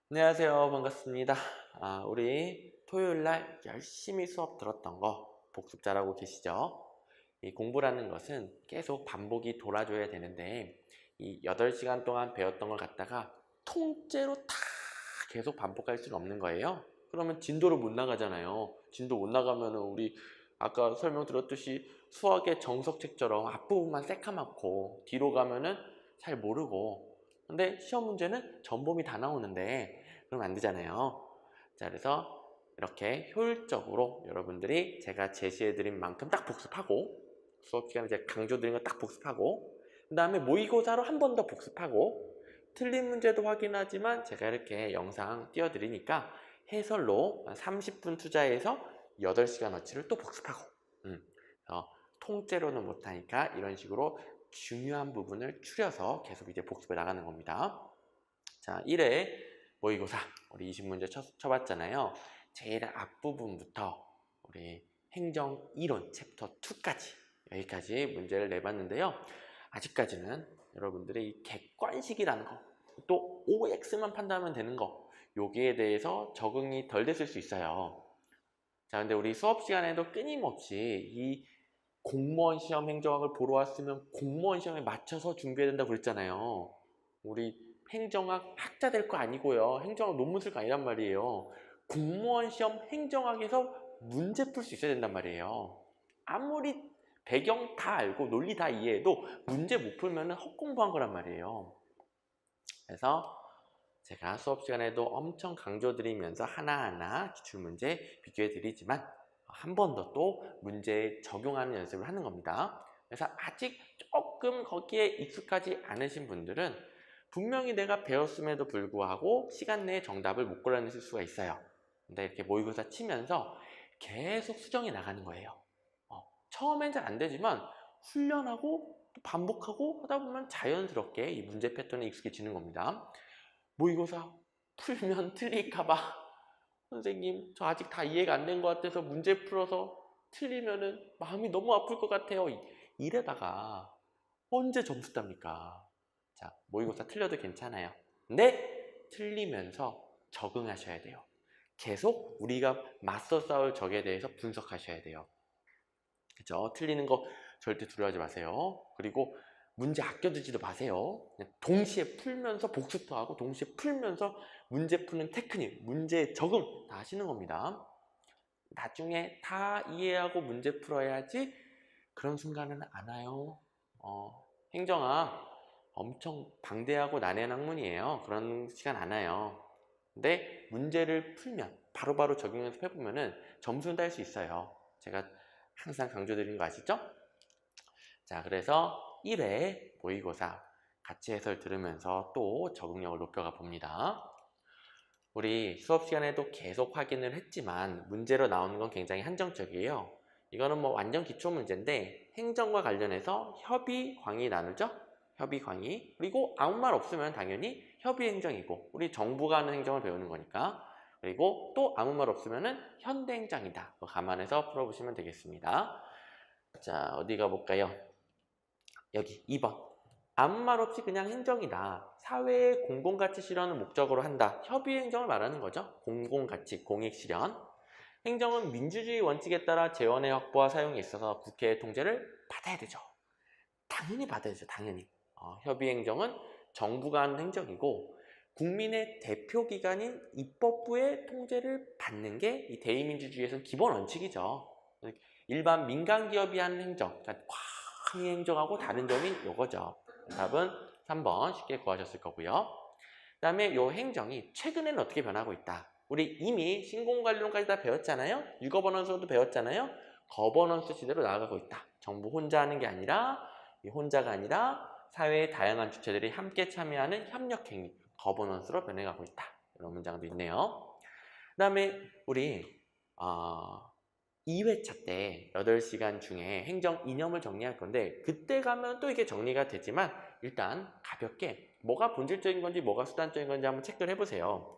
안녕하세요. 반갑습니다. 우리 토요일 날 열심히 수업 들었던 거 복습 잘하고 계시죠? 이 공부라는 것은 계속 반복이 돌아줘야 되는데 이 8시간 동안 배웠던 걸 갖다가 통째로 다 계속 반복할 수는 없는 거예요. 그러면 진도를 못 나가잖아요. 진도 못 나가면 우리 아까 설명드렸듯이 수학의 정석책처럼 앞부분만 새까맣고 뒤로 가면은 잘 모르고, 근데 시험 문제는 전범위 다 나오는데 그러면 안 되잖아요. 자, 그래서 이렇게 효율적으로 여러분들이 제가 제시해드린 만큼 딱 복습하고, 수업 시간에 제가 강조드린 거 딱 복습하고, 그 다음에 모의고사로 한 번 더 복습하고, 틀린 문제도 확인하지만 제가 이렇게 영상 띄워드리니까 해설로 30분 투자해서 8시간어치를 또 복습하고, 통째로는 못하니까 이런 식으로 중요한 부분을 추려서 계속 이제 복습해 나가는 겁니다. 자, 1회 모의고사 우리 20문제 쳐봤잖아요. 제일 앞부분부터 우리 행정 이론 챕터 2까지 여기까지 문제를 내봤는데요. 아직까지는 여러분들이 이 객관식이라는 거, 또 OX만 판단하면 되는 거, 여기에 대해서 적응이 덜 됐을 수 있어요. 자, 근데 우리 수업 시간에도 끊임없이 이 공무원 시험 행정학을 보러 왔으면 공무원 시험에 맞춰서 준비해야 된다고 그랬잖아요. 우리 행정학 학자 될 거 아니고요. 행정학 논문 쓸 거 아니란 말이에요. 공무원 시험 행정학에서 문제 풀 수 있어야 된단 말이에요. 아무리 배경 다 알고 논리 다 이해해도 문제 못 풀면 헛공부한 거란 말이에요. 그래서 제가 수업 시간에도 엄청 강조드리면서 하나하나 기출문제 비교해 드리지만 한 번 더 또 문제 적용하는 연습을 하는 겁니다. 그래서 아직 조금 거기에 익숙하지 않으신 분들은 분명히 내가 배웠음에도 불구하고 시간 내에 정답을 못 골라내실 수가 있어요. 근데 이렇게 모의고사 치면서 계속 수정해 나가는 거예요. 처음엔 잘 안 되지만 훈련하고 반복하고 하다 보면 자연스럽게 이 문제 패턴에 익숙해지는 겁니다. 모의고사 풀면 틀릴까봐 선생님 저 아직 다 이해가 안 된 것 같아서 문제 풀어서 틀리면은 마음이 너무 아플 것 같아요. 이래다가 언제 점수 땁니까? 자, 모의고사 틀려도 괜찮아요. 근데 틀리면서 적응하셔야 돼요. 계속 우리가 맞서 싸울 적에 대해서 분석하셔야 돼요. 그죠? 틀리는 거 절대 두려워하지 마세요. 그리고 문제 아껴두지도 마세요. 그냥 동시에 풀면서 복습도 하고 동시에 풀면서 문제 푸는 테크닉, 문제 적응 다 하시는 겁니다. 나중에 다 이해하고 문제 풀어야지 그런 순간은 안 와요. 행정학 엄청 방대하고 난해한 학문이에요. 그런 시간 안 와요. 근데 문제를 풀면 바로바로 적용 연습해보면 점수는 딸 수 있어요. 제가 항상 강조드리는 거 아시죠? 자, 그래서 1회 모의고사 같이 해설 들으면서 또 적응력을 높여가 봅니다. 우리 수업 시간에도 계속 확인을 했지만 문제로 나오는 건 굉장히 한정적이에요. 이거는 뭐 완전 기초 문제인데 행정과 관련해서 협의, 광의 나누죠? 협의, 광의. 그리고 아무 말 없으면 당연히 협의 행정이고 우리 정부가 하는 행정을 배우는 거니까. 그리고 또 아무 말 없으면은 현대 행정이다. 그거 감안해서 풀어보시면 되겠습니다. 자, 어디 가볼까요? 여기 2번. 아무 말 없이 그냥 행정이다. 사회의 공공가치 실현을 목적으로 한다. 협의 행정을 말하는 거죠. 공공가치, 공익실현. 행정은 민주주의 원칙에 따라 재원의 확보와 사용에 있어서 국회의 통제를 받아야 되죠. 당연히 받아야죠. 당연히. 협의 행정은 정부가 하는 행정이고 국민의 대표기관인 입법부의 통제를 받는 게 이 대의민주주의에서는 기본 원칙이죠. 일반 민간기업이 하는 행정, 그러니까 광의 행정하고 다른 점이 이거죠. 답은 3번 쉽게 구하셨을 거고요. 그 다음에 이 행정이 최근에는 어떻게 변하고 있다. 우리 이미 신공관리론까지 다 배웠잖아요. 유거버넌스도 배웠잖아요. 거버넌스 시대로 나아가고 있다. 정부 혼자 하는 게 아니라 혼자가 아니라 사회의 다양한 주체들이 함께 참여하는 협력행위, 거버넌스로 변해가고 있다. 이런 문장도 있네요. 그 다음에 우리 2회차 때 8시간 중에 행정 이념을 정리할 건데 그때 가면 또 이게 정리가 되지만 일단 가볍게 뭐가 본질적인 건지 뭐가 수단적인 건지 한번 체크를 해보세요.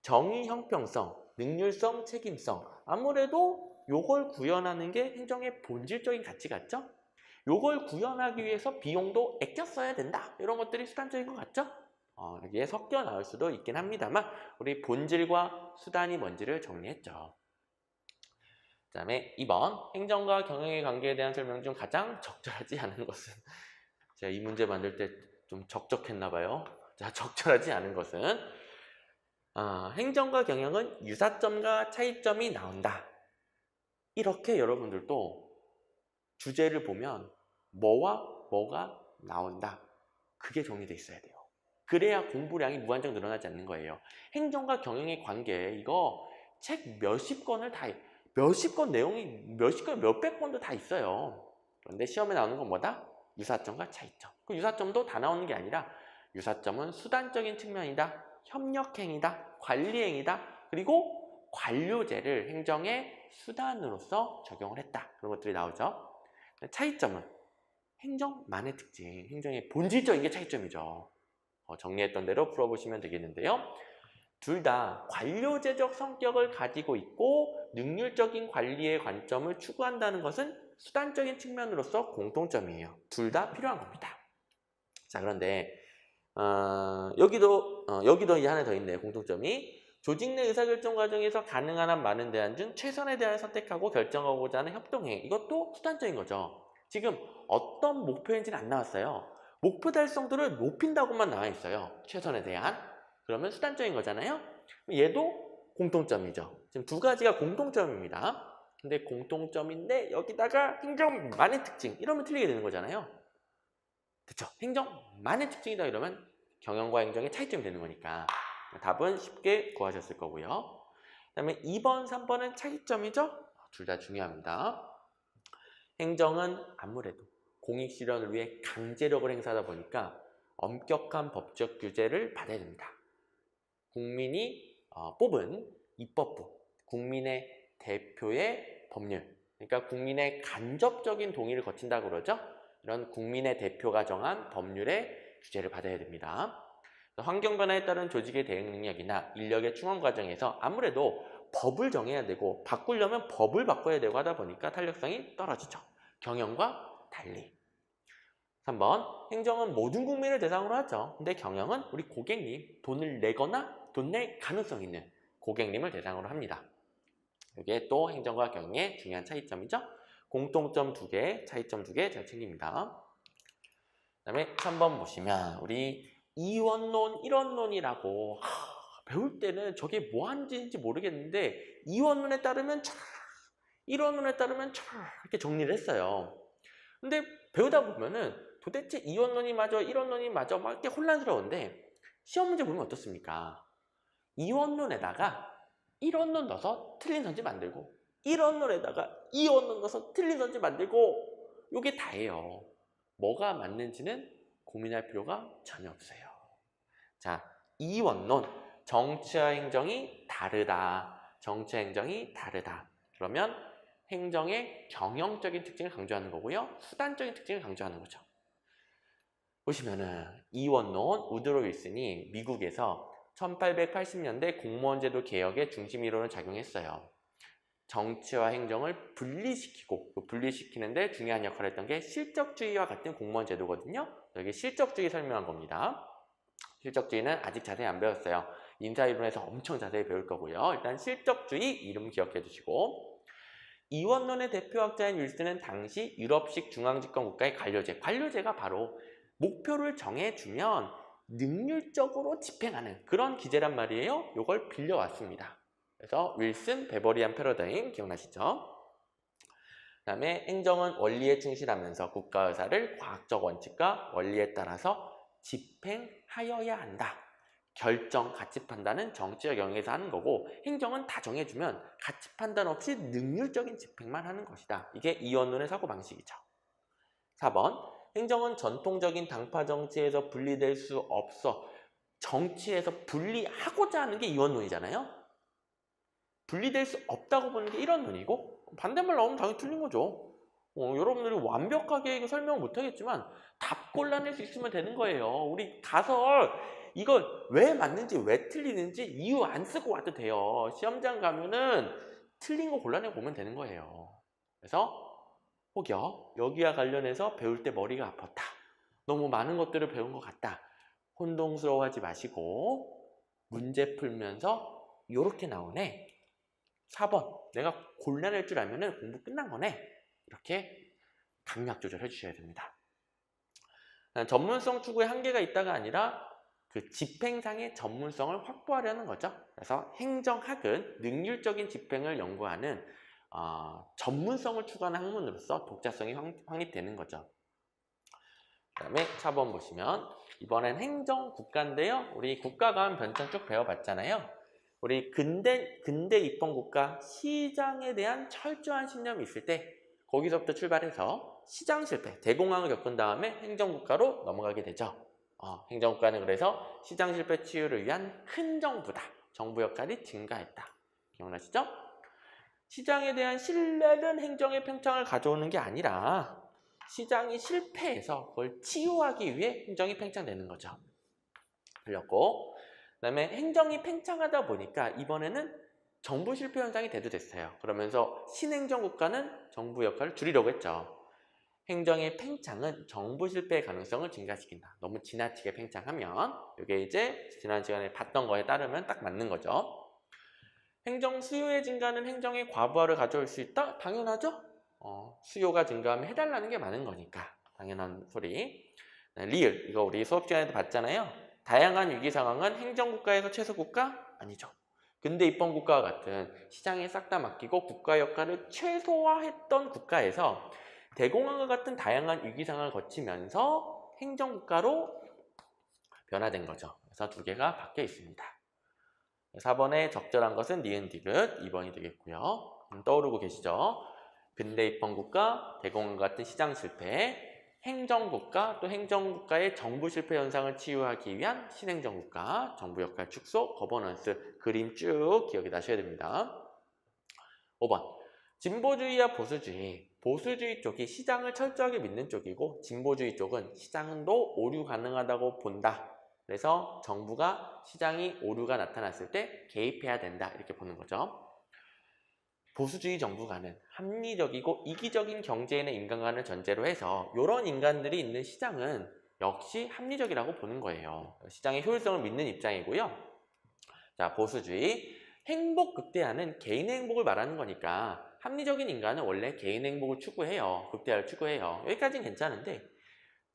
정의, 형평성, 능률성, 책임성. 아무래도 요걸 구현하는 게 행정의 본질적인 가치 같죠? 요걸 구현하기 위해서 비용도 아껴 써야 된다. 이런 것들이 수단적인 것 같죠? 여기에 섞여 나올 수도 있긴 합니다만 우리 본질과 수단이 뭔지를 정리했죠. 그 다음에 2번 행정과 경영의 관계에 대한 설명 중 가장 적절하지 않은 것은 제가 이 문제 만들 때 좀 적적했나 봐요. 자, 적절하지 않은 것은 행정과 경영은 유사점과 차이점이 나온다. 이렇게 여러분들도 주제를 보면 뭐와 뭐가 나온다. 그게 정리되어 있어야 돼요. 그래야 공부량이 무한정 늘어나지 않는 거예요. 행정과 경영의 관계 이거 책 몇십 권을 다 몇십 권 내용이 몇십 권 몇백 권도 다 있어요. 그런데 시험에 나오는 건 뭐다? 유사점과 차이점. 그 유사점도 다 나오는 게 아니라 유사점은 수단적인 측면이다. 협력행위다. 관리행위다. 그리고 관료제를 행정의 수단으로서 적용을 했다. 그런 것들이 나오죠. 차이점은 행정만의 특징, 행정의 본질적인 게 차이점이죠. 정리했던 대로 풀어보시면 되겠는데요. 둘 다 관료제적 성격을 가지고 있고 능률적인 관리의 관점을 추구한다는 것은 수단적인 측면으로서 공통점이에요. 둘 다 필요한 겁니다. 자, 그런데 여기도 이 하나 더 있네요. 공통점이 조직 내 의사결정 과정에서 가능한 한 많은 대안 중 최선의 대안을 선택하고 결정하고자 하는 협동행. 이것도 수단적인 거죠. 지금 어떤 목표인지는 안 나왔어요. 목표 달성도를 높인다고만 나와 있어요. 최선의 대안. 그러면 수단적인 거잖아요. 얘도 공통점이죠. 지금 두 가지가 공통점입니다. 근데 공통점인데 여기다가 행정만의 특징 이러면 틀리게 되는 거잖아요. 그렇죠? 행정만의 특징이다 이러면 경영과 행정의 차이점이 되는 거니까 답은 쉽게 구하셨을 거고요. 그 다음에 2번, 3번은 차이점이죠? 둘 다 중요합니다. 행정은 아무래도 공익실현을 위해 강제력을 행사하다 보니까 엄격한 법적 규제를 받아야 됩니다. 국민이 뽑은 입법부, 국민의 대표의 법률, 그러니까 국민의 간접적인 동의를 거친다고 그러죠. 이런 국민의 대표가 정한 법률의 규제를 받아야 됩니다. 환경 변화에 따른 조직의 대응 능력이나 인력의 충원 과정에서 아무래도 법을 정해야 되고 바꾸려면 법을 바꿔야 되고 하다 보니까 탄력성이 떨어지죠. 경영과 달리. 3번, 행정은 모든 국민을 대상으로 하죠. 근데 경영은 우리 고객님, 돈을 내거나 돈 낼 가능성 있는 고객님을 대상으로 합니다. 이게 또 행정과 경영의 중요한 차이점이죠. 공통점 2개, 차이점 2개 잘 챙깁니다. 그 다음에 3번 보시면 우리 이원론, 일원론이라고 배울 때는 저게 뭐 하는지 모르겠는데 이원론에 따르면 촤, 일원론에 따르면 촤 이렇게 정리를 했어요. 근데 배우다 보면은 도대체 이원론이 맞아, 일원론이 맞아 막 이렇게 혼란스러운데 시험 문제 보면 어떻습니까? 이원론에다가 일원론 넣어서 틀린 선지 만들고 일원론에다가 이원론 넣어서 틀린 선지 만들고 이게 다예요. 뭐가 맞는지는 고민할 필요가 전혀 없어요. 자, 이원론, 정치와 행정이 다르다. 정치와 행정이 다르다. 그러면 행정의 경영적인 특징을 강조하는 거고요. 수단적인 특징을 강조하는 거죠. 보시면은 이원론 우드로 윌슨이 미국에서 1880년대 공무원제도 개혁의 중심 이론을 작용했어요. 정치와 행정을 분리시키고 분리시키는데 중요한 역할을 했던 게 실적주의와 같은 공무원제도거든요. 여기 실적주의 설명한 겁니다. 실적주의는 아직 자세히 안 배웠어요. 인사이론에서 엄청 자세히 배울 거고요. 일단 실적주의 이름 기억해 두시고 이원론의 대표학자인 윌슨은 당시 유럽식 중앙집권 국가의 관료제가 바로 목표를 정해주면 능률적으로 집행하는 그런 기제란 말이에요. 이걸 빌려왔습니다. 그래서 윌슨, 베버리안 패러다임 기억나시죠? 그 다음에 행정은 원리에 충실하면서 국가의사를 과학적 원칙과 원리에 따라서 집행하여야 한다. 결정, 가치 판단은 정치적 영역에서 하는 거고 행정은 다 정해주면 가치 판단 없이 능률적인 집행만 하는 것이다. 이게 이원론의 사고방식이죠. 4번, 행정은 전통적인 당파 정치에서 분리될 수 없어. 정치에서 분리하고자 하는 게 이원론이잖아요. 분리될 수 없다고 보는 게 일원론이고 반대말 나오면 당연히 틀린 거죠. 여러분들이 완벽하게 이거 설명 못하겠지만 답 골라낼 수 있으면 되는 거예요. 우리 가설 이걸 왜 맞는지 왜 틀리는지 이유 안 쓰고 와도 돼요. 시험장 가면은 틀린 거 골라내고 오면 되는 거예요. 그래서 혹여 여기와 관련해서 배울 때 머리가 아팠다. 너무 많은 것들을 배운 것 같다. 혼동스러워하지 마시고 문제 풀면서 이렇게 나오네. 4번 내가 골라낼 줄 알면 공부 끝난 거네. 이렇게 강약 조절해 주셔야 됩니다. 전문성 추구에 한계가 있다가 아니라 그 집행상의 전문성을 확보하려는 거죠. 그래서 행정학은 능률적인 집행을 연구하는 전문성을 추구하는 학문으로서 독자성이 확립되는 거죠. 그 다음에 4번 보시면 이번엔 행정국가인데요. 우리 국가관 변천 쭉 배워봤잖아요. 우리 근대 입헌 국가 시장에 대한 철저한 신념이 있을 때 거기서부터 출발해서 시장 실패, 대공황을 겪은 다음에 행정국가로 넘어가게 되죠. 행정국가는 그래서 시장 실패 치유를 위한 큰 정부다. 정부 역할이 증가했다. 기억나시죠? 시장에 대한 신뢰는 행정의 팽창을 가져오는 게 아니라 시장이 실패해서 그걸 치유하기 위해 행정이 팽창되는 거죠. 틀렸고, 그 다음에 행정이 팽창하다 보니까 이번에는 정부 실패 현상이 대두됐어요. 그러면서 신행정국가는 정부 역할을 줄이려고 했죠. 행정의 팽창은 정부 실패의 가능성을 증가시킨다. 너무 지나치게 팽창하면 이게 이제 지난 시간에 봤던 거에 따르면 딱 맞는 거죠. 행정 수요의 증가는 행정의 과부하를 가져올 수 있다? 당연하죠. 수요가 증가하면 해달라는 게 많은 거니까 당연한 소리. 리을 이거 우리 수업 시간에도 봤잖아요. 다양한 위기 상황은 행정국가에서 최소국가? 아니죠. 근대 입헌 국가와 같은 시장에 싹 다 맡기고 국가 역할을 최소화했던 국가에서 대공황과 같은 다양한 위기 상황을 거치면서 행정국가로 변화된 거죠. 그래서 두 개가 바뀌어 있습니다. 4번에 적절한 것은 니은 디귿, 2번이 되겠고요. 떠오르고 계시죠? 근대 입헌 국가, 대공황과 같은 시장 실패, 행정국가, 또 행정국가의 정부 실패 현상을 치유하기 위한 신행정국가, 정부 역할 축소, 거버넌스, 그림 쭉 기억이 나셔야 됩니다. 5번. 진보주의와 보수주의. 보수주의 쪽이 시장을 철저하게 믿는 쪽이고 진보주의 쪽은 시장도 오류 가능하다고 본다. 그래서 정부가 시장이 오류가 나타났을 때 개입해야 된다. 이렇게 보는 거죠. 보수주의 정부가는 합리적이고 이기적인 경제인의 인간관을 전제로 해서 이런 인간들이 있는 시장은 역시 합리적이라고 보는 거예요. 시장의 효율성을 믿는 입장이고요. 자, 보수주의. 행복 극대화는 개인의 행복을 말하는 거니까 합리적인 인간은 원래 개인의 행복을 추구해요. 극대화를 추구해요. 여기까지는 괜찮은데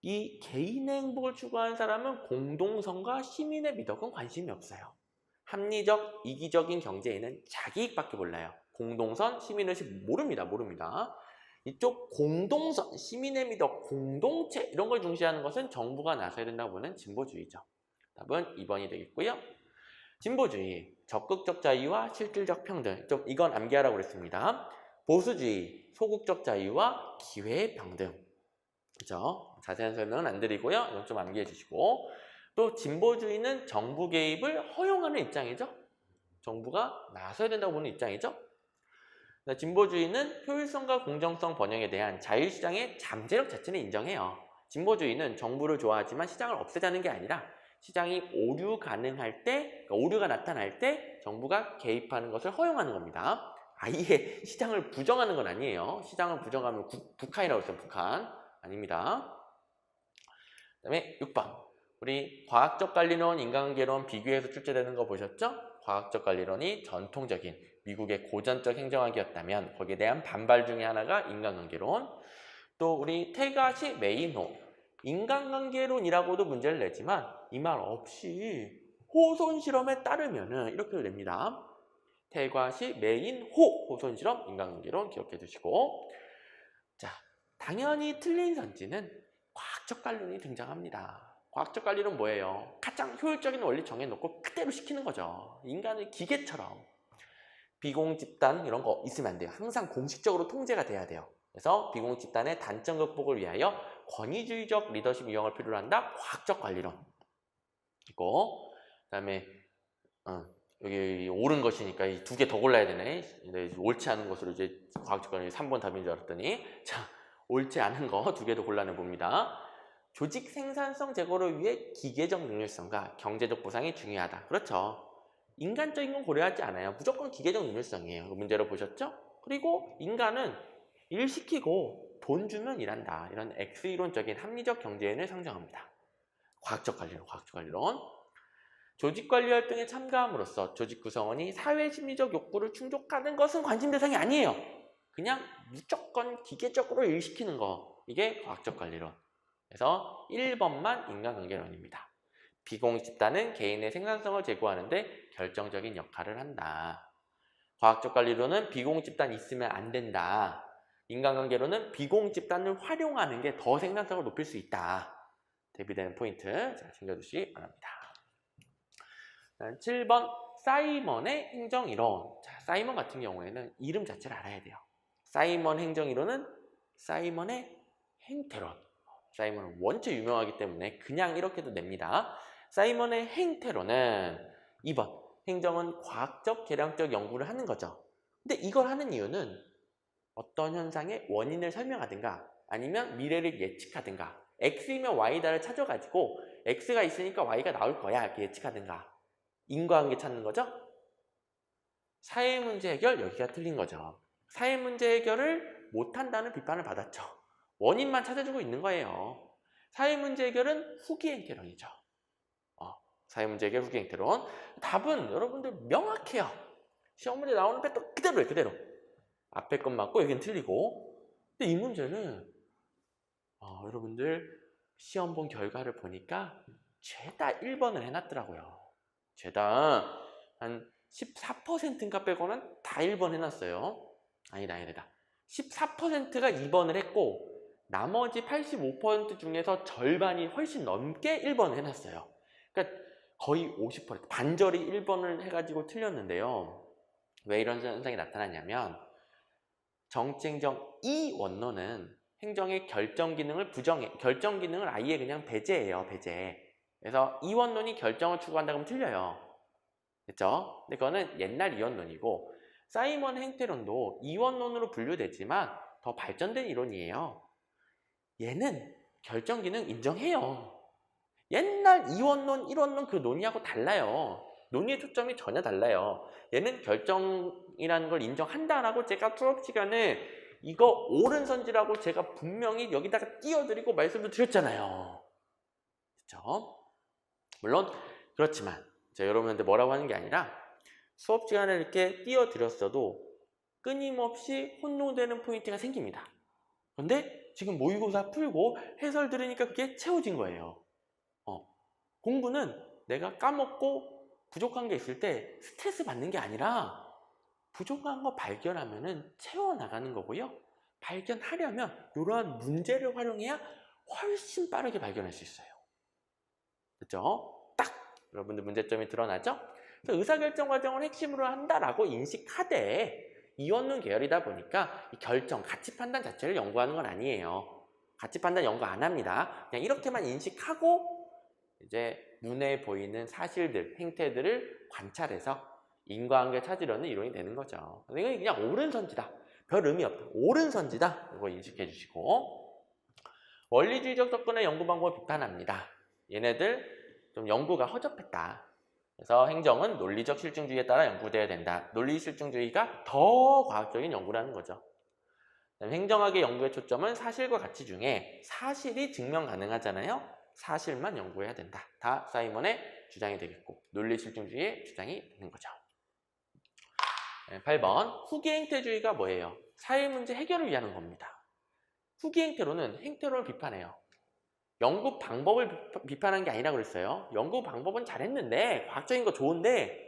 이 개인의 행복을 추구하는 사람은 공동성과 시민의 미덕은 관심이 없어요. 합리적, 이기적인 경제인은 자기 이익밖에 몰라요. 공동선, 시민의식 모릅니다. 이쪽 공동선, 시민의 미덕, 공동체 이런 걸 중시하는 것은 정부가 나서야 된다고 보는 진보주의죠. 답은 2번이 되겠고요. 진보주의, 적극적 자유와 실질적 평등. 좀 이건 암기하라고 그랬습니다. 보수주의, 소극적 자유와 기회의 평등. 그죠? 자세한 설명은 안 드리고요. 이건 좀 암기해 주시고. 또 진보주의는 정부 개입을 허용하는 입장이죠. 정부가 나서야 된다고 보는 입장이죠. 진보주의는 효율성과 공정성 번영에 대한 자유시장의 잠재력 자체는 인정해요. 진보주의는 정부를 좋아하지만 시장을 없애자는 게 아니라 시장이 오류 가능할 때, 그러니까 오류가 나타날 때 정부가 개입하는 것을 허용하는 겁니다. 아예 시장을 부정하는 건 아니에요. 시장을 부정하면 북한이라고 했어요. 북한. 아닙니다. 그 다음에 6번. 우리 과학적 관리론, 인간관계론 비교해서 출제되는 거 보셨죠? 과학적 관리론이 전통적인 미국의 고전적 행정학이었다면 거기에 대한 반발 중에 하나가 인간관계론. 또 우리 테가시 메이노. 인간관계론이라고도 문제를 내지만 이 말 없이 호손 실험에 따르면은 이렇게 됩니다. 테가시 메인호 호손 실험 인간관계론 기억해 두시고. 자, 당연히 틀린 선지는 과학적 관론이 등장합니다. 과학적 관리는 뭐예요? 가장 효율적인 원리 정해놓고 그대로 시키는 거죠. 인간을 기계처럼. 비공 집단 이런 거 있으면 안 돼요. 항상 공식적으로 통제가 돼야 돼요. 그래서 비공 집단의 단점 극복을 위하여 권위주의적 리더십 이용을 필요로 한다. 과학적 관리론. 있고, 그 다음에 여기 옳은 것이니까 이 두 개 더 골라야 되네. 옳지 않은 것으로 이제 과학적 관리 3번 답인 줄 알았더니, 자, 옳지 않은 거 두 개 더 골라내 봅니다. 조직 생산성 제고를 위해 기계적 능률성과 경제적 보상이 중요하다. 그렇죠. 인간적인 건 고려하지 않아요. 무조건 기계적 능률성이에요. 문제로 보셨죠? 그리고 인간은 일 시키고 돈 주면 일한다. 이런 X이론적인 합리적 경제인을 상정합니다. 과학적 관리론. 조직 관리 활동에 참가함으로써 조직 구성원이 사회 심리적 욕구를 충족하는 것은 관심 대상이 아니에요. 그냥 무조건 기계적으로 일시키는 거. 이게 과학적 관리론. 그래서 1번만 인간관계론입니다. 비공식 집단은 개인의 생산성을 제고하는데 결정적인 역할을 한다. 과학적 관리론은 비공식 집단이 있으면 안 된다. 인간관계론은 비공식 집단을 활용하는 게 더 생산성을 높일 수 있다. 대비되는 포인트 잘 챙겨주시기 바랍니다. 7번 사이먼의 행정이론. 자, 사이먼 같은 경우에는 이름 자체를 알아야 돼요. 사이먼 행정이론은 사이먼의 행태론. 사이먼은 원체 유명하기 때문에 그냥 이렇게도 냅니다. 사이먼의 행태론은 2번 행정은 과학적, 계량적 연구를 하는 거죠. 근데 이걸 하는 이유는 어떤 현상의 원인을 설명하든가 아니면 미래를 예측하든가 X이면 Y다를 찾아가지고 X가 있으니까 Y가 나올 거야 이렇게 예측하든가 인과관계 찾는 거죠. 사회문제 해결 여기가 틀린 거죠. 사회문제 해결을 못한다는 비판을 받았죠. 원인만 찾아주고 있는 거예요. 사회문제 해결은 후기 행태론이죠. 사회문제 해결 후기 행태론. 답은 여러분들 명확해요. 시험 문제 나오는 패턴 그대로예요. 그대로. 앞에 건 맞고 여기는 틀리고. 근데 이 문제는 여러분들 시험 본 결과를 보니까 죄다 1번을 해놨더라고요. 죄다 한 14%인가 빼고는 다 1번 해놨어요. 아니다. 14%가 2번을 했고 나머지 85% 중에서 절반이 훨씬 넘게 1번을 해놨어요. 그러니까 거의 50% 반절이 1번을 해가지고 틀렸는데요. 왜 이런 현상이 나타났냐면 정치행정 이 원론은 행정의 결정 기능을 결정 기능을 아예 그냥 배제해요. 배제. 그래서 이원론이 결정을 추구한다 그러면 틀려요. 됐죠? 근데 그거는 옛날 이원론이고 사이먼 행태론도 이원론으로 분류되지만 더 발전된 이론이에요. 얘는 결정 기능 인정해요. 옛날 이원론, 1원론 그 논의하고 달라요. 논의의 초점이 전혀 달라요. 얘는 결정이라는 걸 인정한다라고 제가 수업 시간에 이거 옳은 선지라고 제가 분명히 여기다가 띄워드리고 말씀을 드렸잖아요. 그렇죠? 물론 그렇지만 제가 여러분한테 뭐라고 하는 게 아니라 수업 시간에 이렇게 띄워드렸어도 끊임없이 혼동되는 포인트가 생깁니다. 그런데 지금 모의고사 풀고 해설 들으니까 그게 채워진 거예요. 공부는 내가 까먹고 부족한 게 있을 때 스트레스 받는 게 아니라 부족한 거 발견하면은 채워나가는 거고요. 발견하려면 이러한 문제를 활용해야 훨씬 빠르게 발견할 수 있어요. 그렇죠? 딱 여러분들 문제점이 드러나죠? 그래서 의사결정 과정을 핵심으로 한다라고 인식하되 이원론 계열이다 보니까 이 결정, 가치 판단 자체를 연구하는 건 아니에요. 가치 판단 연구 안 합니다. 그냥 이렇게만 인식하고 이제 눈에 보이는 사실들, 행태들을 관찰해서 인과관계 찾으려는 이론이 되는 거죠. 이건 그냥 옳은 선지다. 별 의미 없다. 옳은 선지다. 이거 인식해 주시고 원리주의적 접근의 연구 방법을 비판합니다. 얘네들 좀 연구가 허접했다. 그래서 행정은 논리적 실증주의에 따라 연구되어야 된다. 논리 실증주의가 더 과학적인 연구라는 거죠. 행정학의 연구의 초점은 사실과 가치 중에 사실이 증명 가능하잖아요. 사실만 연구해야 된다. 다 사이먼의 주장이 되겠고 논리 실증주의의 주장이 되는 거죠. 8번 후기 행태주의가 뭐예요? 사회 문제 해결을 위한 겁니다. 후기 행태론은 행태론을 비판해요. 연구 방법을 비판한 게 아니라 그랬어요. 연구 방법은 잘했는데 과학적인 거 좋은데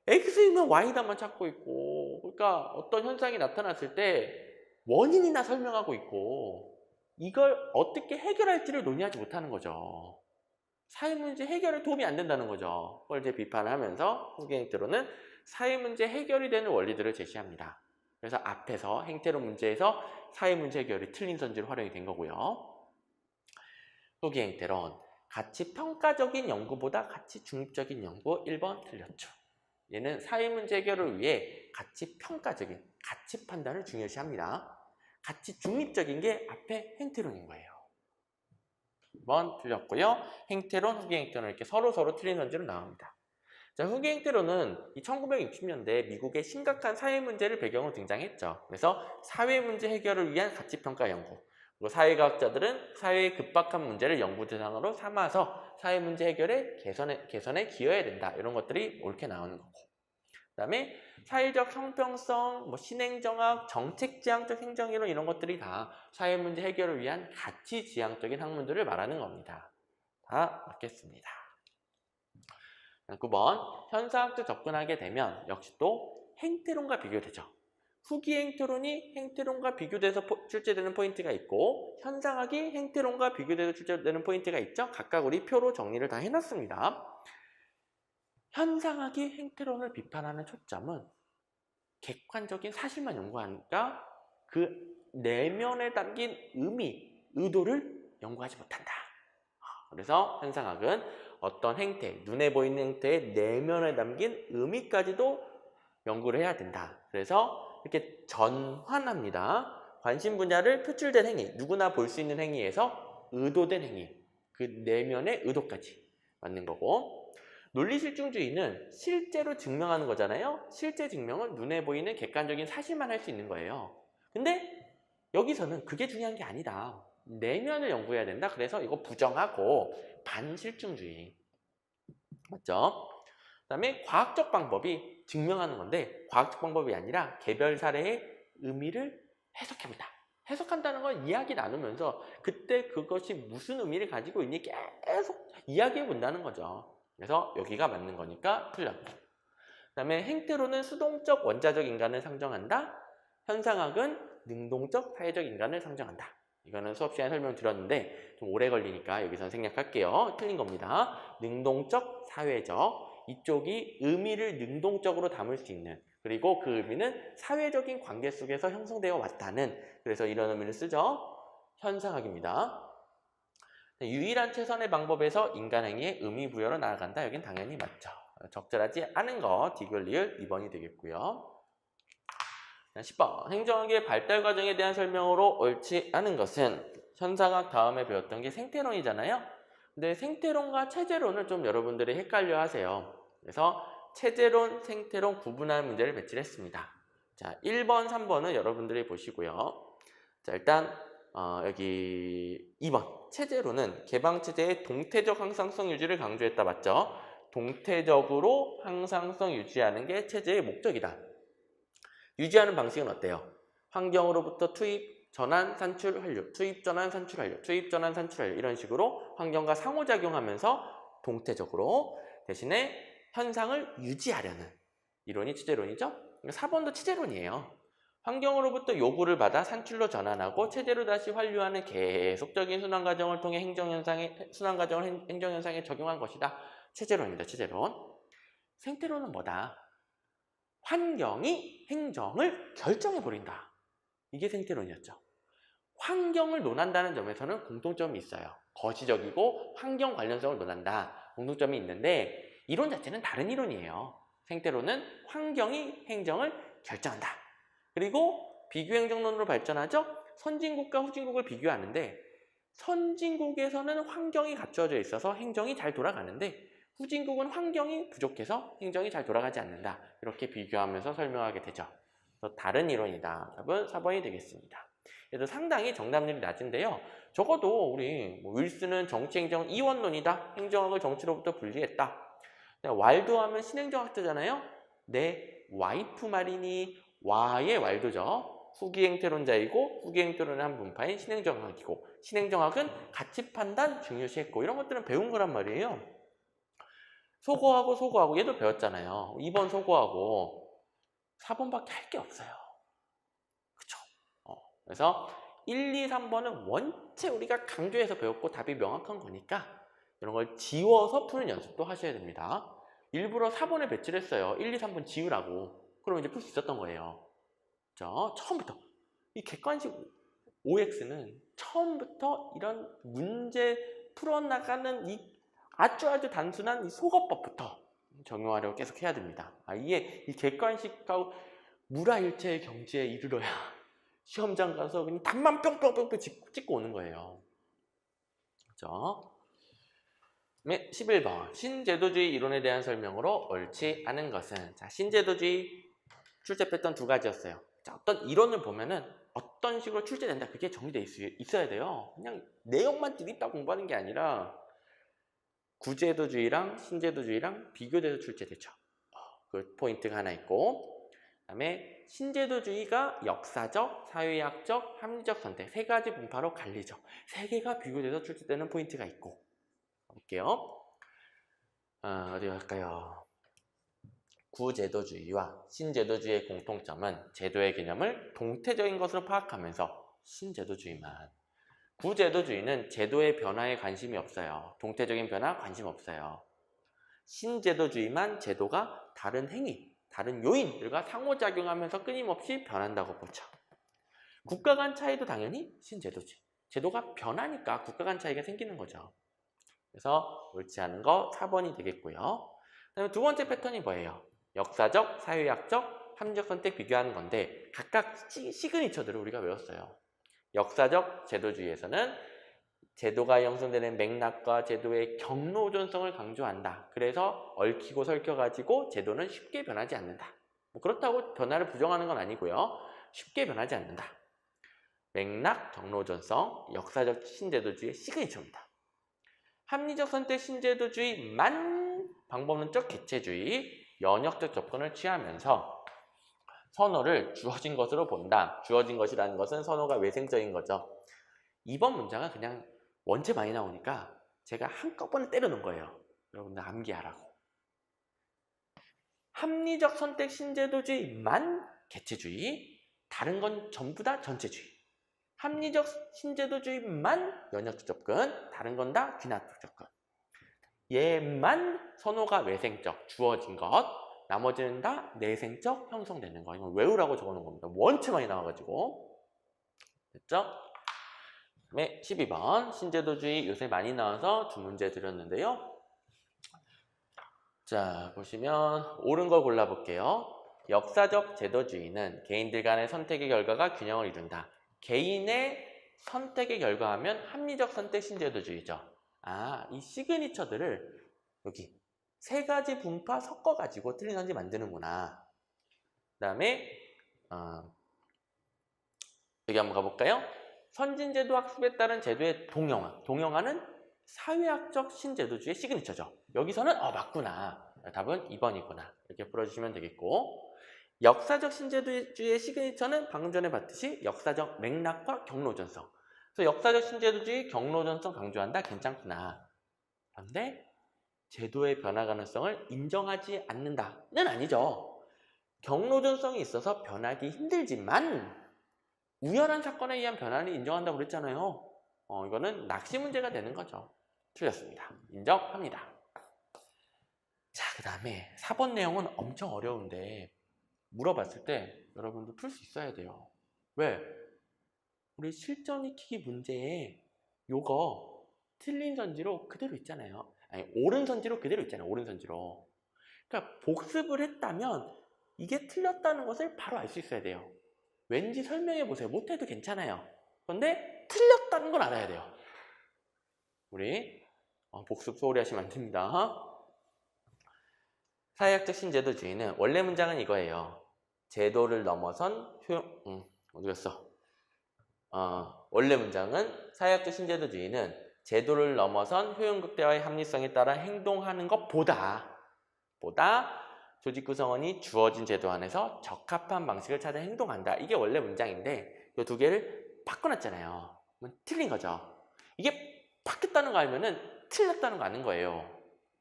X이면 Y다만 찾고 있고 그러니까 어떤 현상이 나타났을 때 원인이나 설명하고 있고 이걸 어떻게 해결할지를 논의하지 못하는 거죠. 사회문제 해결에 도움이 안 된다는 거죠. 그걸 이제 비판을 하면서 후기 행태론은 사회문제 해결이 되는 원리들을 제시합니다. 그래서 앞에서 행태론 문제에서 사회문제 해결이 틀린 선지로 활용이 된 거고요. 후기 행태론, 가치 평가적인 연구보다 가치 중립적인 연구 1번 틀렸죠. 얘는 사회문제 해결을 위해 가치 평가적인, 가치 판단을 중요시합니다. 가치 중립적인 게 앞에 행태론인 거예요. 2번 틀렸고요. 행태론, 후기 행태론 이렇게 서로 틀린 선지로 나옵니다. 자, 후기 행태론은 1960년대 미국의 심각한 사회 문제를 배경으로 등장했죠. 그래서 사회 문제 해결을 위한 가치 평가 연구. 그리고 사회과학자들은 사회의 급박한 문제를 연구 대상으로 삼아서 사회 문제 해결에 개선에 기여해야 된다. 이런 것들이 옳게 나오는 거고. 그다음에 사회적 형평성, 뭐 신행정학, 정책지향적 행정이론 이런 것들이 다 사회 문제 해결을 위한 가치지향적인 학문들을 말하는 겁니다. 다 맞겠습니다. 9번 현상학적 접근하게 되면 역시 또 행태론과 비교되죠. 후기 행태론이 행태론과 비교돼서 출제되는 포인트가 있고 현상학이 행태론과 비교돼서 출제되는 포인트가 있죠. 각각 우리 표로 정리를 다 해놨습니다. 현상학이 행태론을 비판하는 초점은 객관적인 사실만 연구하니까 그 내면에 담긴 의도를 연구하지 못한다. 그래서 현상학은 어떤 행태, 눈에 보이는 행태의 내면에 담긴 의미까지도 연구를 해야 된다. 그래서 이렇게 전환합니다. 관심 분야를 표출된 행위, 누구나 볼 수 있는 행위에서 의도된 행위, 그 내면의 의도까지 맞는 거고, 논리실증주의는 실제로 증명하는 거잖아요. 실제 증명은 눈에 보이는 객관적인 사실만 할 수 있는 거예요. 근데 여기서는 그게 중요한 게 아니다. 내면을 연구해야 된다. 그래서 이거 부정하고 반실증주의. 맞죠? 그 다음에 과학적 방법이 증명하는 건데 과학적 방법이 아니라 개별 사례의 의미를 해석해본다. 해석한다는 건 이야기 나누면서 그때 그것이 무슨 의미를 가지고 있니 계속 이야기해본다는 거죠. 그래서 여기가 맞는 거니까 틀렸고. 그 다음에 행태로는 수동적 원자적 인간을 상정한다. 현상학은 능동적 사회적 인간을 상정한다. 이거는 수업 시간에 설명드렸는데 좀 오래 걸리니까 여기서 생략할게요. 틀린 겁니다. 능동적, 사회적, 이쪽이 의미를 능동적으로 담을 수 있는, 그리고 그 의미는 사회적인 관계 속에서 형성되어 왔다는, 그래서 이런 의미를 쓰죠. 현상학입니다. 유일한 최선의 방법에서 인간 행위의 의미 부여로 나아간다. 여긴 당연히 맞죠. 적절하지 않은 거 디귿 리을 2번이 되겠고요. 10번 행정학의 발달 과정에 대한 설명으로 옳지 않은 것은, 현상학 다음에 배웠던 게 생태론이잖아요. 근데 생태론과 체제론을 좀 여러분들이 헷갈려 하세요. 그래서 체제론, 생태론 구분하는 문제를 배치를 했습니다. 자, 1번, 3번은 여러분들이 보시고요. 자, 일단 여기 2번 체제론은 개방체제의 동태적 항상성 유지를 강조했다. 맞죠? 동태적으로 항상성 유지하는 게 체제의 목적이다. 유지하는 방식은 어때요? 환경으로부터 투입, 전환, 산출, 환류, 투입, 전환, 산출, 환류, 투입, 전환, 산출, 환류 이런 식으로 환경과 상호작용하면서 동태적으로, 대신에 현상을 유지하려는 이론이 체제론이죠. 4번도 체제론이에요. 환경으로부터 요구를 받아 산출로 전환하고 체제로 다시 환류하는 계속적인 순환 과정을 통해 순환 과정을 행정현상에 적용한 것이다. 체제론입니다. 체제론. 생태론은 뭐다? 환경이 행정을 결정해버린다. 이게 생태론이었죠. 환경을 논한다는 점에서는 공통점이 있어요. 거시적이고 환경 관련성을 논한다. 공통점이 있는데 이론 자체는 다른 이론이에요. 생태론은 환경이 행정을 결정한다. 그리고 비교행정론으로 발전하죠. 선진국과 후진국을 비교하는데 선진국에서는 환경이 갖춰져 있어서 행정이 잘 돌아가는데 후진국은 환경이 부족해서 행정이 잘 돌아가지 않는다. 이렇게 비교하면서 설명하게 되죠. 그래서 다른 이론이다. 답은 4번이 되겠습니다. 그래서 상당히 정답률이 낮은데요. 적어도 우리 윌슨은 정치행정 이원론이다. 행정학을 정치로부터 분리했다. 왈도 하면 신행정학자잖아요. 내 와이프 말이니 와의 왈도죠. 후기행태론자이고 후기행태론의 한 분파인 신행정학이고, 신행정학은 가치 판단 중요시했고, 이런 것들은 배운 거란 말이에요. 소거하고 얘도 배웠잖아요. 2번 소거하고 4번밖에 할 게 없어요. 그쵸? 그래서 1, 2, 3번은 원체 우리가 강조해서 배웠고 답이 명확한 거니까 이런 걸 지워서 푸는 연습도 하셔야 됩니다. 일부러 4번에 배치를 했어요. 1, 2, 3번 지우라고. 그러면 이제 풀 수 있었던 거예요. 그쵸? 처음부터 이 객관식 OX는 처음부터 이런 문제 풀어나가는 이 아주 단순한 이 속어법부터 적용하려고 계속 해야 됩니다. 이게 이 객관식하고 무라일체의 경지에 이르러야 시험장 가서 그냥 답만 뿅뿅뿅 찍고 오는 거예요. 그렇죠? 11번 신제도주의 이론에 대한 설명으로 옳지 않은 것은, 자, 신제도주의 출제 패턴 두 가지였어요. 자, 어떤 이론을 보면은 어떤 식으로 출제된다. 그게 정리되어 있어야 돼요. 그냥 내용만 드립다 공부하는 게 아니라 구제도주의랑 신제도주의랑 비교돼서 출제되죠. 그 포인트가 하나 있고, 그 다음에 신제도주의가 역사적, 사회학적, 합리적 선택 세 가지 분파로 갈리죠. 세 개가 비교돼서 출제되는 포인트가 있고, 볼게요. 어디 갈까요? 구제도주의와 신제도주의의 공통점은 제도의 개념을 동태적인 것으로 파악하면서 신제도주의만, 구제도주의는 제도의 변화에 관심이 없어요. 동태적인 변화 관심 없어요. 신제도주의만 제도가 다른 행위, 다른 요인들과 상호작용하면서 끊임없이 변한다고 보죠. 국가 간 차이도 당연히 신제도주의. 제도가 변하니까 국가 간 차이가 생기는 거죠. 그래서 옳지 않은 거 4번이 되겠고요. 그다음에 두 번째 패턴이 뭐예요? 역사적, 사회학적, 합리적 선택 비교하는 건데 각각 시그니처들을 우리가 외웠어요. 역사적 제도주의에서는 제도가 형성되는 맥락과 제도의 경로존성을 강조한다. 그래서 얽히고 설켜가지고 제도는 쉽게 변하지 않는다. 뭐 그렇다고 변화를 부정하는 건 아니고요. 쉽게 변하지 않는다. 맥락, 경로존성, 역사적 신제도주의의 시그니처입니다. 합리적 선택 신제도주의만 방법론적 개체주의, 연역적 접근을 취하면서 선호를 주어진 것으로 본다. 주어진 것이라는 것은 선호가 외생적인 거죠. 이번 문장은 그냥 원체 많이 나오니까 제가 한꺼번에 때려놓은 거예요. 여러분들 암기하라고. 합리적 선택 신제도주의만 개체주의, 다른 건 전부 다 전체주의. 합리적 신제도주의만 연역적 접근, 다른 건 다 귀납적 접근. 얘만 선호가 외생적, 주어진 것, 나머지는 다 내생적 형성되는 거. 이건 외우라고 적어놓은 겁니다. 원체 많이 나와가지고. 됐죠? 네, 12번 신제도주의 요새 많이 나와서 두 문제 드렸는데요. 자, 보시면 옳은 걸 골라볼게요. 역사적 제도주의는 개인들 간의 선택의 결과가 균형을 이룬다. 개인의 선택의 결과하면 합리적 선택 신제도주의죠. 이 시그니처들을 여기 세 가지 분파 섞어가지고 틀린 선지 만드는구나. 그 다음에 여기 한번 가볼까요? 선진제도 학습에 따른 제도의 동영화. 동영화는 사회학적 신제도주의 시그니처죠. 여기서는 맞구나. 답은 2번이구나. 이렇게 풀어주시면 되겠고, 역사적 신제도주의의 시그니처는 방금 전에 봤듯이 역사적 맥락과 경로전성. 그래서 역사적 신제도주의 경로전성 강조한다. 괜찮구나. 그런데 제도의 변화 가능성을 인정하지 않는다는 아니죠. 경로전성이 있어서 변하기 힘들지만 우연한 사건에 의한 변화를 인정한다고 그랬잖아요. 이거는 낚시 문제가 되는 거죠. 틀렸습니다. 인정합니다. 자, 그 다음에 4번 내용은 엄청 어려운데 물어봤을 때 여러분도 풀 수 있어야 돼요. 왜? 우리 실전 익히기 문제에 요거 틀린 선지로 그대로 있잖아요. 아니, 옳은 선지로 그대로 있잖아요. 옳은 선지로. 그러니까 복습을 했다면 이게 틀렸다는 것을 바로 알 수 있어야 돼요. 왠지 설명해 보세요. 못해도 괜찮아요. 그런데 틀렸다는 걸 알아야 돼요. 우리 복습 소홀히 하시면 안 됩니다. 사회학적 신제도주의는 원래 문장은 이거예요. 제도를 넘어선 어디 갔어? 원래 문장은 사회학적 신제도주의는 제도를 넘어선 효용극대화의 합리성에 따라 행동하는 것보다 조직 구성원이 주어진 제도 안에서 적합한 방식을 찾아 행동한다. 이게 원래 문장인데 이 두 개를 바꿔놨잖아요. 틀린 거죠. 이게 바뀌었다는 거 알면은 틀렸다는 거 아는 거예요.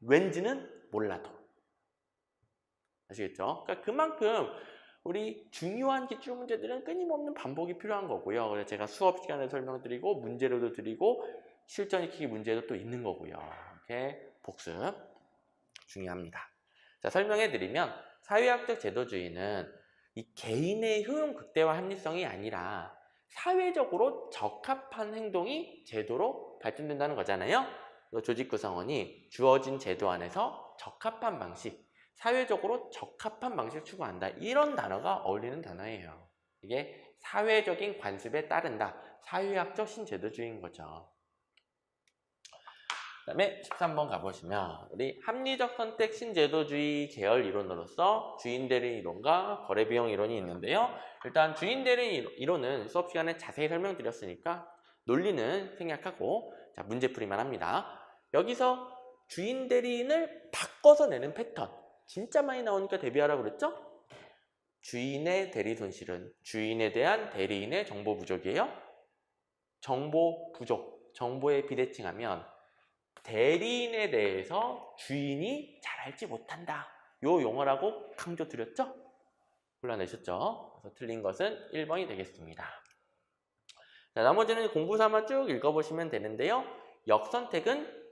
왠지는 몰라도. 아시겠죠? 그러니까 그만큼 우리 중요한 기출 문제들은 끊임없는 반복이 필요한 거고요. 그래서 제가 수업 시간에 설명드리고 문제로도 드리고 실전 익히기 문제도 또 있는 거고요. 이렇게 복습 중요합니다. 자, 설명해드리면 사회학적 제도주의는 이 개인의 효용 극대화 합리성이 아니라 사회적으로 적합한 행동이 제도로 발전된다는 거잖아요. 조직 구성원이 주어진 제도 안에서 적합한 방식, 사회적으로 적합한 방식을 추구한다. 이런 단어가 어울리는 단어예요. 이게 사회적인 관습에 따른다. 사회학적 신제도주의인 거죠. 그다음에 13번 가보시면 우리 합리적 선택 신제도주의 계열 이론으로서 주인 대리인 이론과 거래 비용 이론이 있는데요. 일단 주인 대리인 이론은 수업 시간에 자세히 설명드렸으니까 논리는 생략하고 자, 문제풀이만 합니다. 여기서 주인 대리인을 바꿔서 내는 패턴 진짜 많이 나오니까 대비하라고 그랬죠? 주인의 대리 손실은 주인에 대한 대리인의 정보 부족이에요. 정보 부족, 정보에 비대칭하면 대리인에 대해서 주인이 잘 알지 못한다. 요 용어라고 강조드렸죠? 골라내셨죠? 그래서 틀린 것은 1번이 되겠습니다. 자, 나머지는 공부사만 쭉 읽어보시면 되는데요. 역선택은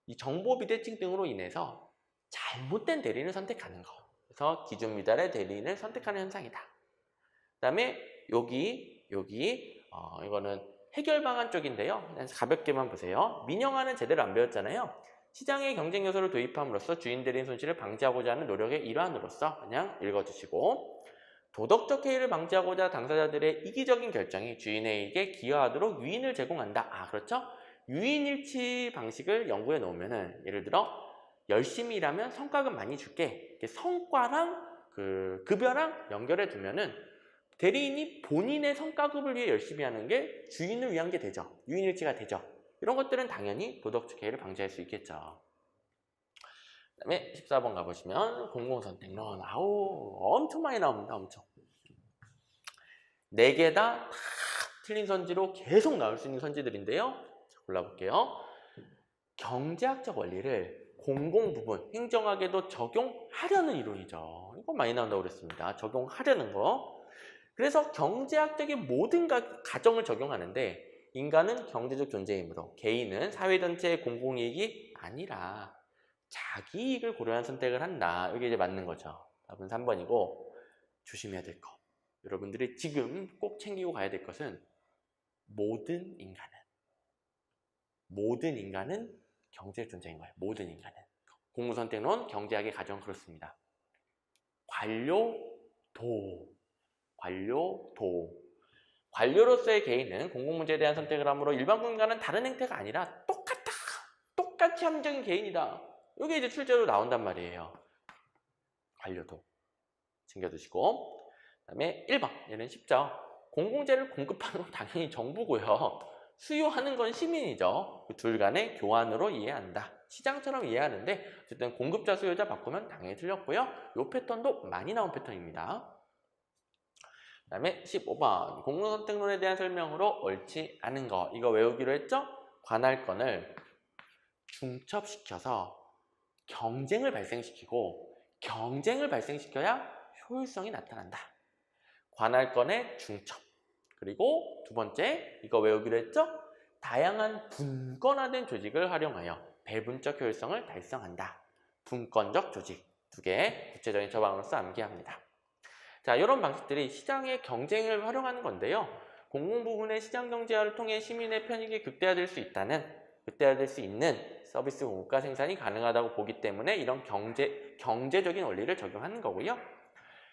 이 정보 비대칭 등으로 인해서 잘못된 대리인을 선택하는 거. 그래서 기준 미달의 대리인을 선택하는 현상이다. 그 다음에 이거는 해결 방안 쪽인데요. 그냥 가볍게만 보세요. 민영화는 제대로 안 배웠잖아요. 시장의 경쟁 요소를 도입함으로써 주인 대리인 손실을 방지하고자 하는 노력의 일환으로서 그냥 읽어주시고 도덕적 해이를 방지하고자 당사자들의 이기적인 결정이 주인에게 기여하도록 유인을 제공한다. 아, 그렇죠? 유인일치 방식을 연구해 놓으면은 예를 들어 열심히 일하면 성과금 많이 줄게. 이렇게 성과랑 그 급여랑 연결해 두면은 대리인이 본인의 성과급을 위해 열심히 하는 게 주인을 위한 게 되죠. 유인일치가 되죠. 이런 것들은 당연히 도덕적 해이를 방지할 수 있겠죠. 그 다음에 14번 가보시면 공공선택론. 아우 엄청 많이 나옵니다. 엄청. 4개 다 틀린 선지로 계속 나올 수 있는 선지들인데요. 자, 골라볼게요. 경제학적 원리를 공공부분, 행정학에도 적용하려는 이론이죠. 이거 많이 나온다고 그랬습니다. 적용하려는 거. 그래서 경제학적인 모든 가정을 적용하는데 인간은 경제적 존재이므로 개인은 사회 전체의 공공이익이 아니라 자기 이익을 고려한 선택을 한다. 이게 이제 맞는 거죠. 답은 3번이고 조심해야 될 거. 여러분들이 지금 꼭 챙기고 가야 될 것은 모든 인간은 경제적 존재인 거예요. 모든 인간은. 공무선택론, 경제학의 가정 그렇습니다. 관료로서의 개인은 공공문제에 대한 선택을 하므로 일반 국민과는 다른 행태가 아니라 똑같이 합리적인 개인이다. 이게 이제 출제로 나온단 말이에요. 관료도 챙겨두시고 그 다음에 1번 얘는 쉽죠. 공공재를 공급하는 건 당연히 정부고요. 수요하는 건 시민이죠. 그 둘 간의 교환으로 이해한다. 시장처럼 이해하는데 어쨌든 공급자 수요자 바꾸면 당연히 틀렸고요. 이 패턴도 많이 나온 패턴입니다. 그 다음에 15번 공공선택론에 대한 설명으로 옳지 않은 거. 이거 외우기로 했죠? 관할권을 중첩시켜서 경쟁을 발생시키고 경쟁을 발생시켜야 효율성이 나타난다. 관할권의 중첩. 그리고 두 번째 이거 외우기로 했죠? 다양한 분권화된 조직을 활용하여 배분적 효율성을 달성한다. 분권적 조직. 2개 구체적인 처방으로서 암기합니다. 자, 이런 방식들이 시장의 경쟁을 활용하는 건데요. 공공부문의 시장 경제화를 통해 시민의 편익이 극대화될 수 있는 서비스 공급과 생산이 가능하다고 보기 때문에 이런 경제적인 원리를 적용하는 거고요.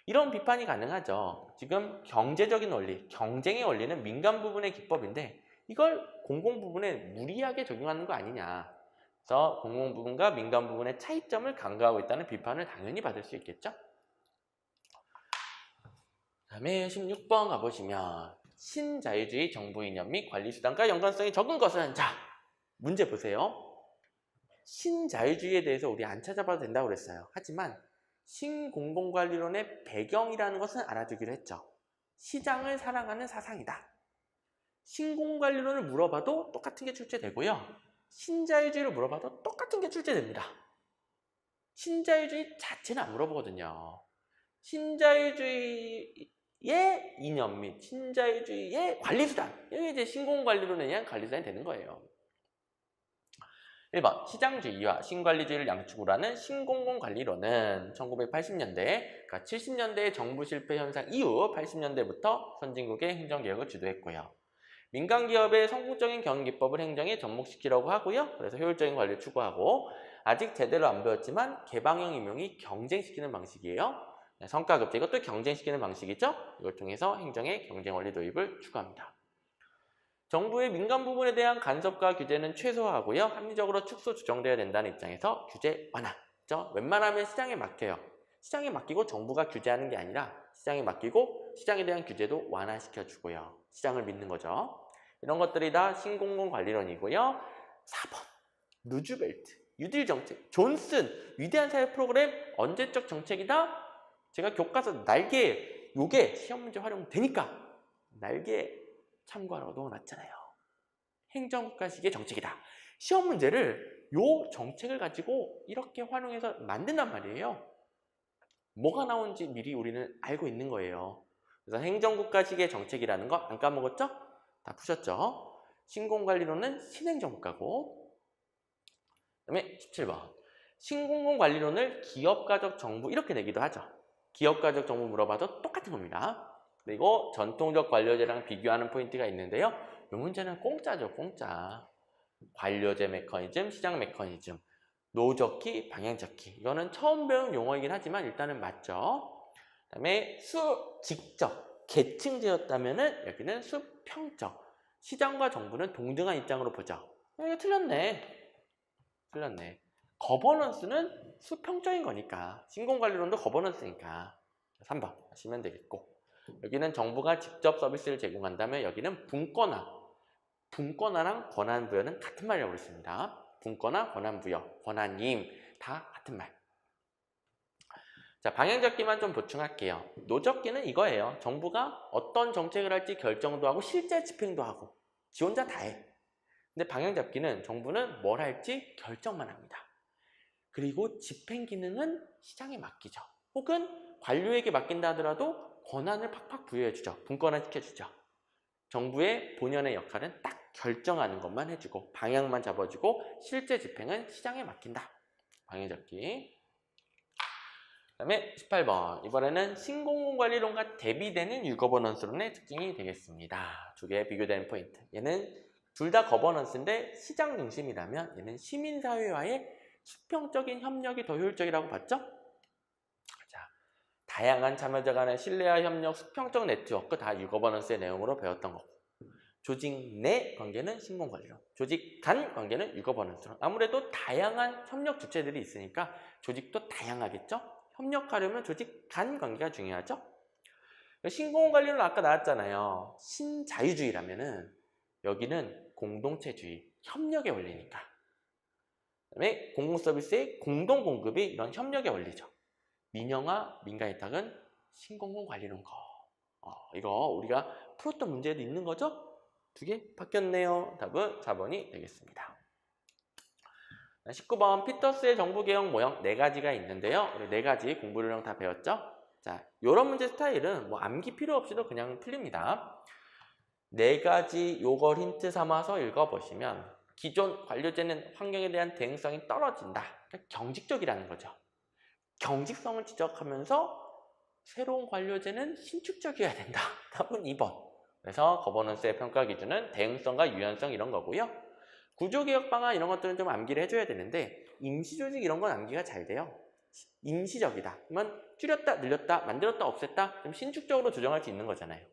이런 비판이 가능하죠. 지금 경제적인 원리, 경쟁의 원리는 민간 부분의 기법인데 이걸 공공 부분에 무리하게 적용하는 거 아니냐. 그래서 공공 부분과 민간 부분의 차이점을 강조하고 있다는 비판을 당연히 받을 수 있겠죠. 다음에 16번 가보시면 신자유주의 정부 이념 및 관리수단과 연관성이 적은 것은 자, 문제 보세요. 신자유주의에 대해서 우리 안 찾아봐도 된다고 그랬어요. 하지만 신공공관리론의 배경이라는 것은 알아두기로 했죠. 시장을 사랑하는 사상이다. 신공관리론을 물어봐도 똑같은 게 출제되고요. 신자유주의를 물어봐도 똑같은 게 출제됩니다. 신자유주의 자체는 안 물어보거든요. 신자유주의의 이념 및 신자유주의의 관리수단. 이게 이제 신공관리론에 의한 관리수단이 되는 거예요. 1번 시장주의와 신관리주의를 양축으로 하는 신공공관리론은 1980년대, 그러니까 70년대의 정부 실패 현상 이후 80년대부터 선진국의 행정개혁을 주도했고요. 민간기업의 성공적인 경영기법을 행정에 접목시키려고 하고요. 그래서 효율적인 관리를 추구하고 아직 제대로 안 배웠지만 개방형 임용이 경쟁시키는 방식이에요. 성과급제 이것도 경쟁시키는 방식이죠. 이걸 통해서 행정의 경쟁원리 도입을 추구합니다. 정부의 민간 부분에 대한 간섭과 규제는 최소화하고요. 합리적으로 축소 조정되어야 된다는 입장에서 규제 완화. 그렇죠? 웬만하면 시장에 맡겨요. 시장에 맡기고 정부가 규제하는 게 아니라 시장에 맡기고 시장에 대한 규제도 완화시켜주고요. 시장을 믿는 거죠. 이런 것들이 다 신공공관리론이고요. 4번 루즈벨트, 뉴딜 정책, 존슨, 위대한 사회 프로그램, 언제적 정책이다? 제가 교과서 날개, 요게 시험 문제 활용되니까 날개 참고하라고 넣어놨잖아요. 행정국가식의 정책이다. 시험 문제를 요 정책을 가지고 이렇게 활용해서 만든단 말이에요. 뭐가 나온지 미리 우리는 알고 있는 거예요. 그래서 행정국가식의 정책이라는 거 안 까먹었죠? 다 푸셨죠? 신공관리론은 신행정국가고, 그 다음에 17번 신공공관리론을 기업가적 정부 이렇게 내기도 하죠. 기업가적 정부 물어봐도 똑같은 겁니다. 그리고 전통적 관료제랑 비교하는 포인트가 있는데요. 이 문제는 공짜죠, 공짜. 관료제 메커니즘, 시장 메커니즘, 노적기, 방향적기. 이거는 처음 배운 용어이긴 하지만 일단은 맞죠. 그 다음에 수직적, 계층제였다면은 여기는 수평적. 시장과 정부는 동등한 입장으로 보죠. 이거 틀렸네. 틀렸네. 거버넌스는 수평적인 거니까. 신공관리론도 거버넌스니까. 3번 하시면 되겠고. 여기는 정부가 직접 서비스를 제공한다면 여기는 분권화. 분권화랑 권한부여는 같은 말이라고 그랬습니다. 분권화, 권한부여, 권한임 다 같은 말. 자, 방향적기만 좀 보충할게요. 노적기는 이거예요. 정부가 어떤 정책을 할지 결정도 하고 실제 집행도 하고 지 혼자 다 해. 근데 방향잡기는 정부는 뭘 할지 결정만 합니다. 그리고 집행 기능은 시장에 맡기죠. 혹은 관료에게 맡긴다 하더라도 권한을 팍팍 부여해주죠. 분권화 시켜주죠. 정부의 본연의 역할은 딱 결정하는 것만 해주고 방향만 잡아주고 실제 집행은 시장에 맡긴다. 방향잡기. 그 다음에 18번. 이번에는 신공공관리론과 대비되는 유거버넌스론의 특징이 되겠습니다. 두 개 비교되는 포인트. 얘는 둘 다 거버넌스인데 시장 중심이라면 얘는 시민사회와의 수평적인 협력이 더 효율적이라고 봤죠? 자, 다양한 참여자 간의 신뢰와 협력, 수평적 네트워크 다 유거버넌스의 내용으로 배웠던 거고, 조직 내 관계는 신공관리론, 조직 간 관계는 유거버넌스론. 아무래도 다양한 협력 주체들이 있으니까 조직도 다양하겠죠? 협력하려면 조직 간 관계가 중요하죠? 신공관리론 아까 나왔잖아요. 신자유주의라면은 여기는 공동체주의, 협력의 원리니까. 그다음에 공공서비스의 공동공급이 이런 협력의 원리죠. 민영화, 민간위탁은 신공공관리론 거. 이거 우리가 풀었던 문제도 있는 거죠? 두 개 바뀌었네요. 답은 4번이 되겠습니다. 19번 피터스의 정부개혁 모형 4가지가 있는데요. 우리 4가지 공부요령 다 배웠죠? 자, 이런 문제 스타일은 뭐 암기 필요 없이도 그냥 풀립니다. 4가지 요걸 힌트 삼아서 읽어보시면 기존 관료제는 환경에 대한 대응성이 떨어진다. 그러니까 경직적이라는 거죠. 경직성을 지적하면서 새로운 관료제는 신축적이어야 된다. 답은 2번. 그래서 거버넌스의 평가 기준은 대응성과 유연성 이런 거고요. 구조개혁 방안 이런 것들은 좀 암기를 해줘야 되는데 임시조직 이런 건 암기가 잘 돼요. 임시적이다. 그러면 줄였다, 늘렸다, 만들었다, 없앴다 좀 신축적으로 조정할 수 있는 거잖아요.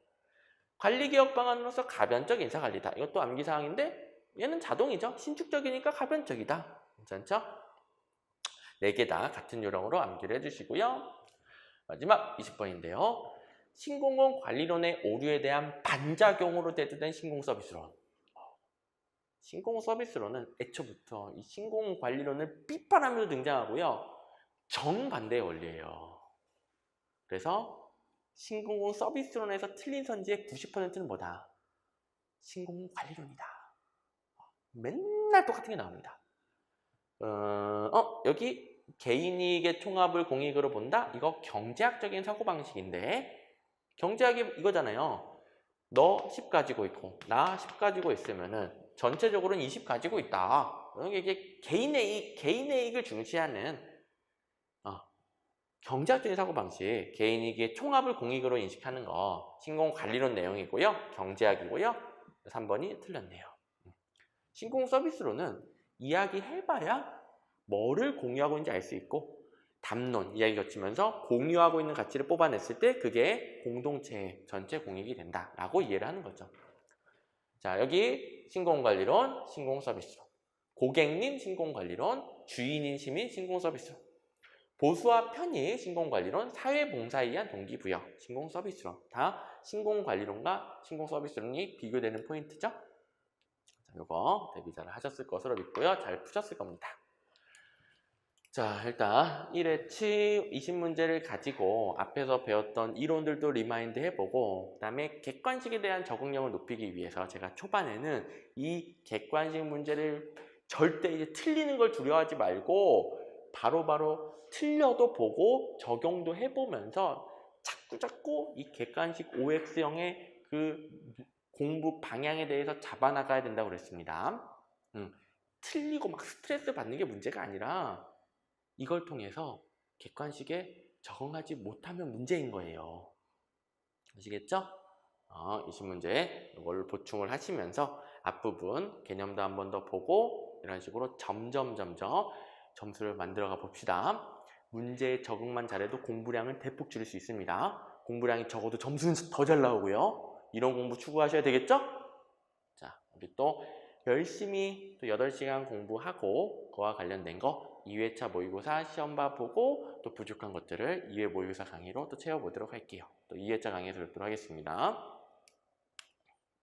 관리개혁 방안으로서 가변적 인사관리다. 이것도 암기사항인데 얘는 자동이죠. 신축적이니까 가변적이다. 괜찮죠? 4개 다 같은 요령으로 암기를 해주시고요. 마지막 20번인데요. 신공공관리론의 오류에 대한 반작용으로 대두된 신공서비스론. 신공서비스론은 애초부터 이 신공관리론을 비판하면서 등장하고요. 정반대의 원리예요. 그래서 신공공서비스론에서 틀린 선지의 90%는 뭐다? 신공공관리론이다. 맨날 똑같은 게 나옵니다. 여기 개인이익의 총합을 공익으로 본다? 이거 경제학적인 사고방식인데 경제학이 이거잖아요. 너 10 가지고 있고 나 10 가지고 있으면은 전체적으로는 20 가지고 있다. 이게 개인의 이익을 중시하는 경제학적인 사고방식, 개인이익의 총합을 공익으로 인식하는 거 신공관리론 내용이고요. 경제학이고요. 3번이 틀렸네요. 신공서비스론은 이야기해봐야 뭐를 공유하고 있는지 알 수 있고 담론, 이야기 거치면서 공유하고 있는 가치를 뽑아냈을 때 그게 공동체 전체 공익이 된다라고 이해를 하는 거죠. 자, 여기 신공관리론, 신공서비스론. 고객님 신공관리론, 주인인 시민 신공서비스론. 보수와 편의 신공관리론, 사회봉사에 의한 동기부여 신공서비스론. 다 신공관리론과 신공서비스론이 비교되는 포인트죠. 자, 요거 대비 잘 하셨을 것으로 믿고요. 잘 푸셨을 겁니다. 자, 일단 1회치 20문제를 가지고 앞에서 배웠던 이론들도 리마인드 해보고, 그 다음에 객관식에 대한 적응력을 높이기 위해서 제가 초반에는 이 객관식 문제를 절대 이제 틀리는 걸 두려워하지 말고 바로바로 틀려도 보고 적용도 해보면서 자꾸자꾸 이 객관식 OX형의 그 공부 방향에 대해서 잡아나가야 된다고 그랬습니다. 틀리고 막 스트레스 받는 게 문제가 아니라 이걸 통해서 객관식에 적응하지 못하면 문제인 거예요. 아시겠죠? 20문제 이걸 보충을 하시면서 앞부분 개념도 한 번 더 보고 이런 식으로 점점 점수를 만들어가 봅시다. 문제에 적응만 잘해도 공부량을 대폭 줄일 수 있습니다. 공부량이 적어도 점수는 더 잘 나오고요. 이런 공부 추구하셔야 되겠죠? 자, 우리 또 열심히 또 8시간 공부하고 그와 관련된 거 2회차 모의고사 시험 봐보고 또 부족한 것들을 2회 모의고사 강의로 또 채워보도록 할게요. 또 2회차 강의에서 뵙도록 하겠습니다.